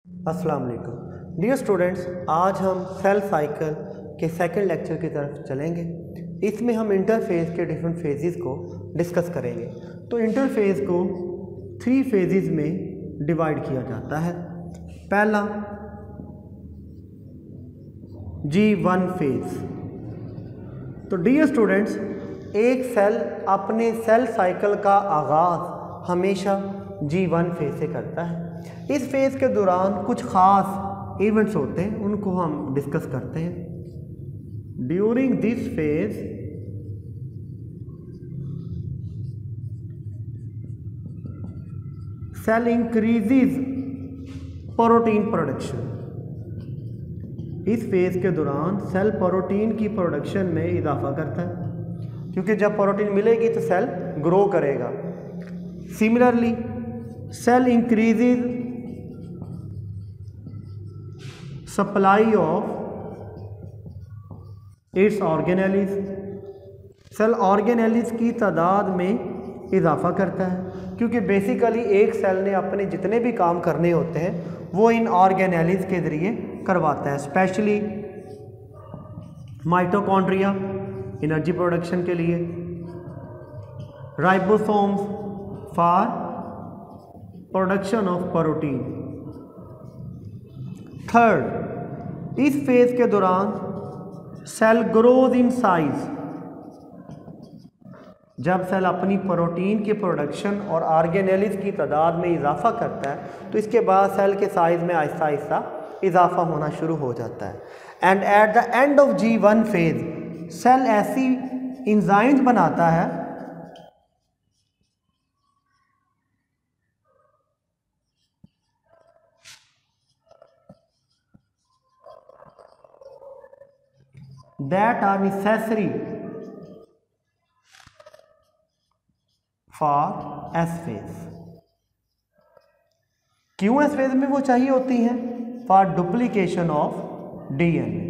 अस्सलाम वालेकुम dear students, आज हम सेल साइकिल के सेकंड लेक्चर की तरफ चलेंगे। इसमें हम इंटरफेज़ के डिफरेंट फेजेस को डिस्कस करेंगे। तो इंटरफेज़ को 3 फेजेस में डिवाइड किया जाता है। पहला G1 फेज़। तो डियर स्टूडेंट्स, एक सेल अपने सेल साइकिल का आगाज़ हमेशा G1 फेज़ से करता है। इस फेज़ के दौरान कुछ ख़ास इवेंट्स होते हैं, उनको हम डिस्कस करते हैं। During this phase cell increases protein production. इस फेज़ के दौरान सेल प्रोटीन की प्रोडक्शन में इजाफा करता है, क्योंकि जब प्रोटीन मिलेगी तो सेल ग्रो करेगा। Similarly cell increases supply of its organelles. Cell organelles की तादाद में इजाफा करता है, क्योंकि बेसिकली एक सेल ने अपने जितने भी काम करने होते हैं वो इन ऑर्गेनेलिस के ज़रिए करवाता है। स्पेशली माइटोकॉन्ड्रिया एनर्जी प्रोडक्शन के लिए, ribosomes for production of protein. Third, इस फेज़ के दौरान सेल ग्रोज इन साइज। जब सेल अपनी प्रोटीन की प्रोडक्शन और ऑर्गेनेलिस की तादाद में इजाफा करता है तो इसके बाद सेल के साइज में आहिस्ता आहिस्ता इजाफा होना शुरू हो जाता है। And at the end of G1 phase cell ऐसी एंजाइम्स बनाता है that are necessary for S phase। क्यों S phase में वो चाहिए होती हैं? For duplication of DNA।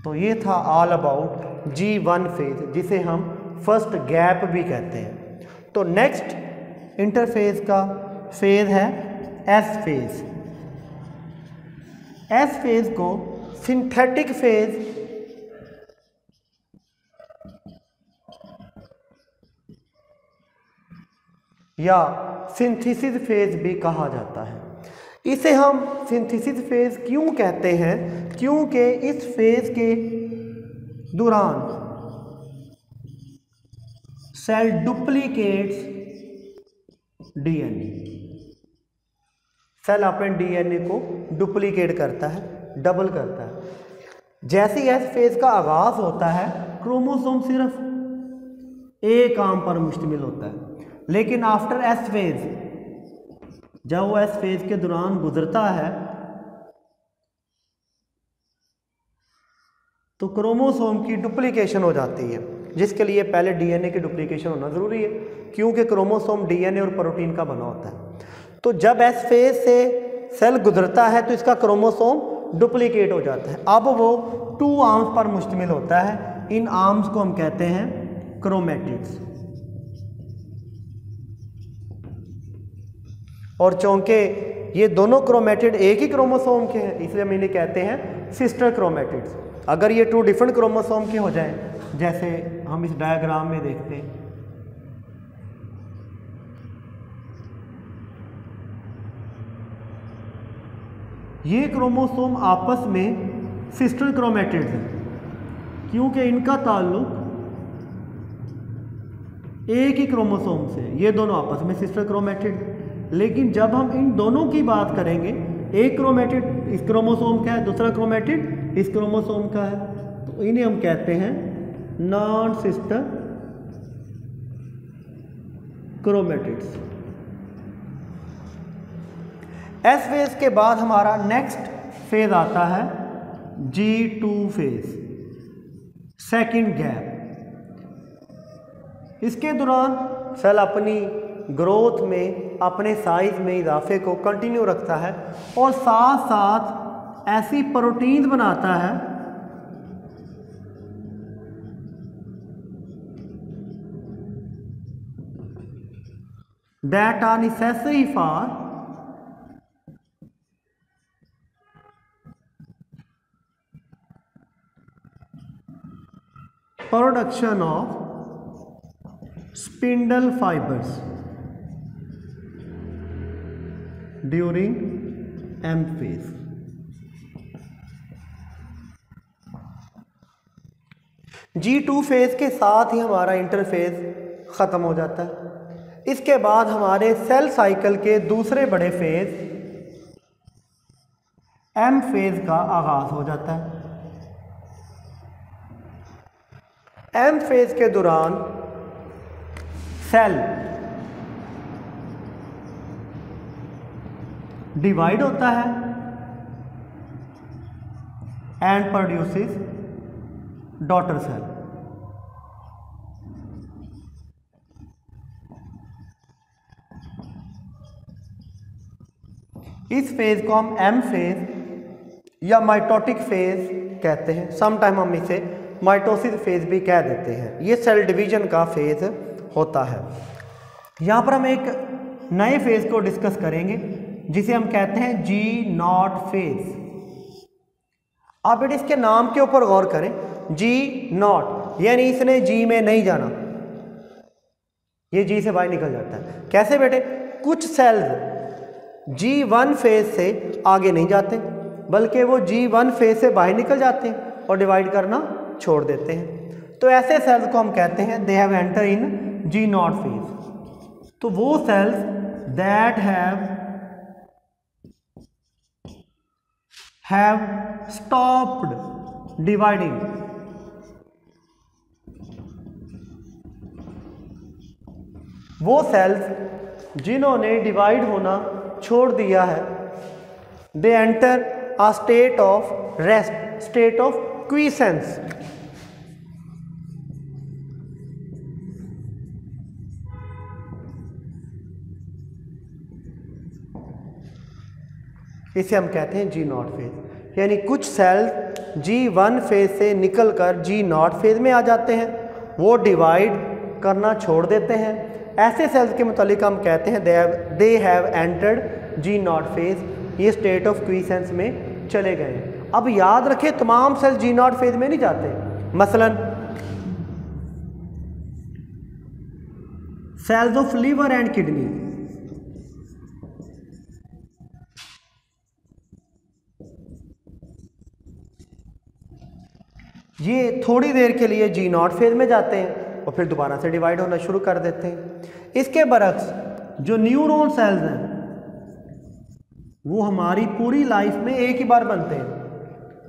तो ये था ऑल अबाउट G1 फेज, जिसे हम फर्स्ट गैप भी कहते हैं। तो नेक्स्ट इंटरफेज का फेज है S फेज। एस फेज को सिंथेटिक फेज या सिंथेसिस फेज भी कहा जाता है। इसे हम सिंथेसिस फेज क्यों कहते हैं? क्योंकि इस फेज के दौरान सेल डुप्लीकेट्स डीएनए। सेल अपने डीएनए को डुप्लीकेट करता है, डबल करता है। जैसे एस फेज का आगाज होता है, क्रोमोसोम सिर्फ एक आर्म पर मुश्तमिल होता है, लेकिन आफ्टर एस फेज, जब वो एस फेज के दौरान गुजरता है तो क्रोमोसोम की डुप्लीकेशन हो जाती है, जिसके लिए पहले डीएनए की डुप्लीकेशन होना ज़रूरी है, क्योंकि क्रोमोसोम डीएनए और प्रोटीन का बना होता है। तो जब एस फेज से सेल गुजरता है तो इसका क्रोमोसोम डुप्लीकेट हो जाता है। अब वो 2 आर्म्स पर मुश्तमिल होता है। इन आर्म्स को हम कहते हैं क्रोमेटिड्स। और चूंकि ये दोनों क्रोमेटिड एक ही क्रोमोसोम के हैं, इसलिए हम इन्हें कहते हैं सिस्टर क्रोमेटिड्स। अगर ये 2 डिफरेंट क्रोमोसोम के हो जाएं, जैसे हम इस डायग्राम में देखते हैं, ये क्रोमोसोम आपस में सिस्टर क्रोमेटिड्स हैं, क्योंकि इनका ताल्लुक एक ही क्रोमोसोम से, ये दोनों आपस में सिस्टर क्रोमेटिड। लेकिन जब हम इन दोनों की बात करेंगे, एक क्रोमेटिड इस क्रोमोसोम का है, दूसरा क्रोमेटिड इस क्रोमोसोम का है, तो इन्हें हम कहते हैं non sister chromatids. S phase के बाद हमारा नेक्स्ट फेज आता है G2 फेज, सेकंड गैप। इसके दौरान सेल अपनी ग्रोथ में, अपने साइज में इजाफे को कंटिन्यू रखता है और साथ साथ ऐसी प्रोटीन बनाता है that are necessary for production of spindle fibers during M phase। G2 phase के साथ ही हमारा इंटरफेज ख़त्म हो जाता है। इसके बाद हमारे सेल साइकिल के दूसरे बड़े फेज M फेज का आगाज हो जाता है। M फेज के दौरान सेल डिवाइड होता है एंड प्रोड्यूसेस डॉटर सेल। इस फेज को हम एम फेज या माइटोटिक फेज कहते हैं। समटाइम हम इसे माइटोसिस फेज भी कह देते हैं। ये सेल डिवीजन का फेज होता है। यहाँ पर हम एक नए फेज को डिस्कस करेंगे जिसे हम कहते हैं जी नॉट फेज। आप बेटे इसके नाम के ऊपर गौर करें, जी नॉट यानी इसने जी में नहीं जाना, ये जी से बाहर निकल जाता है। कैसे बेटे? कुछ सेल्स G1 फेज से आगे नहीं जाते बल्कि वो G1 फेज से बाहर निकल जाते हैं और डिवाइड करना छोड़ देते हैं। तो ऐसे सेल्स को हम कहते हैं they have enter in G naught phase. तो वो cells that have stopped dividing वो सेल्स जिन्होंने डिवाइड होना छोड़ दिया है, they enter a state of rest, state of quiescence. इसे हम कहते हैं जी नॉट फेज। यानी कुछ सेल्स G1 फेज से निकलकर जी नॉट फेज में आ जाते हैं, वो डिवाइड करना छोड़ देते हैं। ऐसे सेल्स के मुतालिक हम कहते हैं they have entered G naught phase, ये स्टेट ऑफ क्वीसेंस में चले गए। अब याद रखें तमाम सेल्स जी नॉट फेज में नहीं जाते। मसलन cells of liver and kidney, ये थोड़ी देर के लिए जी नॉट फेज में जाते हैं और फिर दोबारा से डिवाइड होना शुरू कर देते हैं। इसके बरक्स जो न्यूरॉन सेल्स हैं वो हमारी पूरी लाइफ में एक ही बार बनते हैं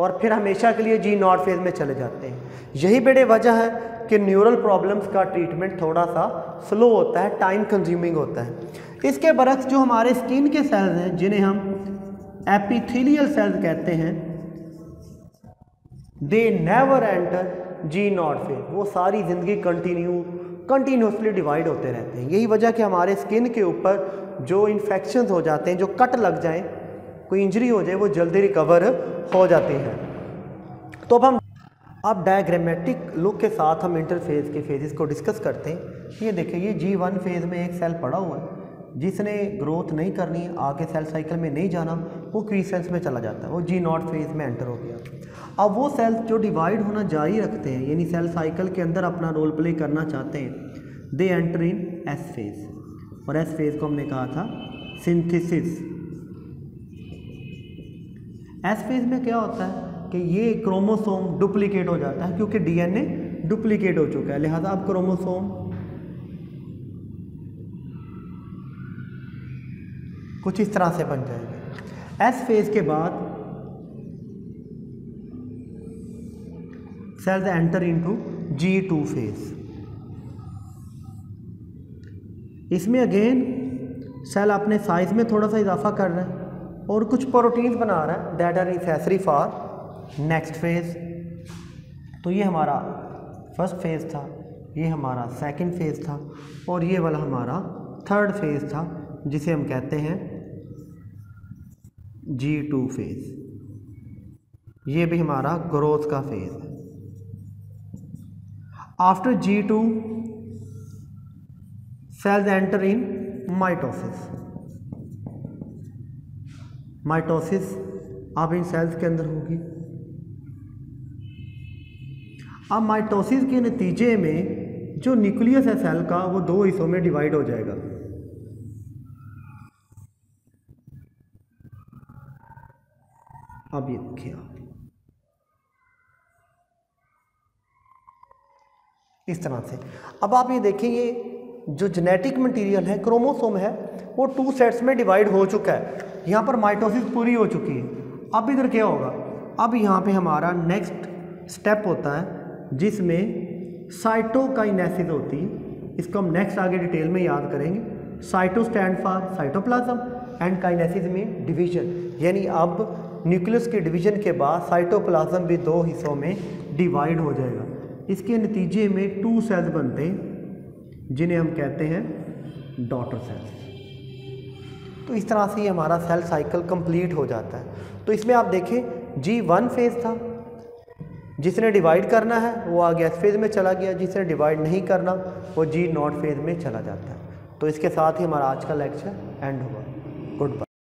और फिर हमेशा के लिए जी नॉट फेज में चले जाते हैं। यही बड़े वजह है कि न्यूरल प्रॉब्लम्स का ट्रीटमेंट थोड़ा सा स्लो होता है, टाइम कंज्यूमिंग होता है। इसके बरक्स जो हमारे स्किन के सेल्स हैं जिन्हें हम एपिथेलियल सेल्स कहते हैं, they never enter G naught phase, वो सारी ज़िंदगी कंटिन्यूसली डिवाइड होते रहते हैं। यही वजह कि हमारे स्किन के ऊपर जो इन्फेक्शंस हो जाते हैं, जो कट लग जाए, कोई इंजरी हो जाए, वो जल्दी रिकवर हो जाती है। तो अब डायग्रामेटिक लुक के साथ हम इंटरफेज के फेजेस को डिस्कस करते हैं। ये देखिए, ये G1 फेज में एक सेल पड़ा हुआ है जिसने ग्रोथ नहीं करनी है, आगे सेल साइकिल में नहीं जाना, वो क्वीसेंस में चला जाता है, वो जी नॉट फेज में एंटर हो गया। अब वो सेल्स जो डिवाइड होना जारी रखते हैं यानी सेल साइकिल के अंदर अपना रोल प्ले करना चाहते हैं, they enter in S phase. और एस फेज को हमने कहा था सिंथेसिस। एस फेज में क्या होता है कि ये क्रोमोसोम डुप्लीकेट हो जाता है क्योंकि डीएनए डुप्लीकेट हो चुका है, लिहाजा अब क्रोमोसोम कुछ इस तरह से बन जाएंगे। एस फेज के बाद cells enter into G2 phase. इसमें अगेन सेल अपने साइज में थोड़ा सा इजाफा कर रहा है और कुछ प्रोटीन्स बना रहा है that are necessary for next phase. तो ये हमारा फर्स्ट फेज था, ये हमारा सेकंड फेज था और ये वाला हमारा थर्ड फेज था जिसे हम कहते हैं G2 फेज। ये भी हमारा ग्रोथ का फेज है। After G2 cells enter in mitosis. Mitosis अब इन सेल्स के अंदर होगी। अब माइटोसिस के नतीजे में जो न्यूक्लियस है सेल का वो दो हिस्सों में डिवाइड हो जाएगा। अब ये देखिए आप इस तरह से। अब आप ये देखिए ये जो जेनेटिक मटेरियल है क्रोमोसोम है वो 2 सेट्स में डिवाइड हो चुका है। यहाँ पर माइटोसिस पूरी हो चुकी है। अब इधर क्या होगा, अब यहाँ पे हमारा नेक्स्ट स्टेप होता है जिसमें साइटोकाइनेसिस होती है। इसको हम नेक्स्ट आगे डिटेल में याद करेंगे। Cyto stand for cytoplasm and kinesis में डिवीजन, यानी अब न्यूक्लियस के डिवीजन के बाद साइटोप्लाज्म भी 2 हिस्सों में डिवाइड हो जाएगा। इसके नतीजे में 2 सेल्स बनते हैं जिन्हें हम कहते हैं डॉटर सेल्स। तो इस तरह से ये हमारा सेल साइकिल कंप्लीट हो जाता है। तो इसमें आप देखें G1 फेज़ था, जिसने डिवाइड करना है वो आगे S फेज़ में चला गया, जिसने डिवाइड नहीं करना वो G0 फेज़ में चला जाता है। तो इसके साथ ही हमारा आज का लेक्चर एंड हुआ। Good bye.